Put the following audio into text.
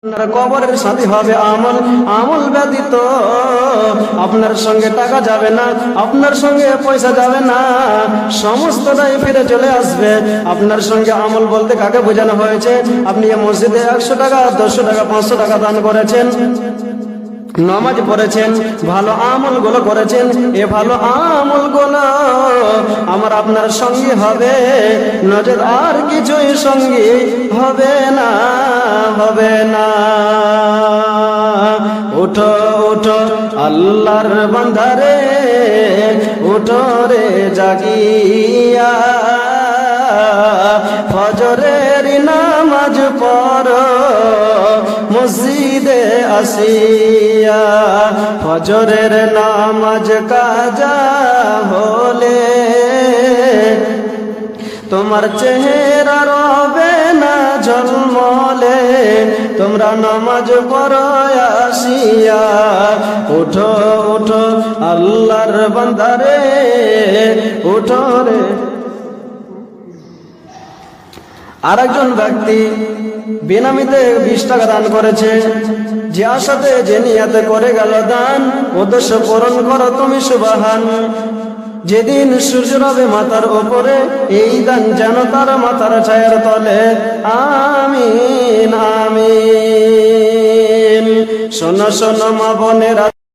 আপনার কবরের সাথী হবে আমল, আমল ব্যতীত আপনার সঙ্গে টাকা যাবে না, আপনার সঙ্গে পয়সা যাবে না, সমস্তটাই ফিরে চলে আসবে। আপনার সঙ্গে আমল বলতে কাকে বোঝানো হয়েছে? আপনি মসজিদে 100 টাকা, 200 টাকা, 500 টাকা দান করেছেন, নামাজ পড়েছেন, ভালো আমল গুলো করেছেন, এ ভালো আমল গুলো আমার আপনার সঙ্গী হবে, নজর আর কিছুই সঙ্গী হবে না, হবে না। উঠো উঠো আল্লাহর বান্দারে, উঠো রে জাগিয়া, ফজরের নামাজ পড়ো মসজিদে আসিয়া, ফজরের নামাজ কাজা হলে তোমার চেহারা রবে না ঝলমলে, তোমরা নামাজ পড়ো আসিয়া। উঠো উঠো আল্লাহর বান্দারে, উঠো রে। আরেকজন ব্যক্তি বেনামিতে 20 টাকা দান করেছে, যে আশাতে যে নিয়াতে করে গেল দান, উদ্দেশ্য পূরণ করো তুমি সুবহান। যেদিন সূর্য রবে মাথার উপরে, এই দান যেন তার মাথার ছায়ার তলে। আমিন আমিন। শোনো শোনো মা বোনেরা,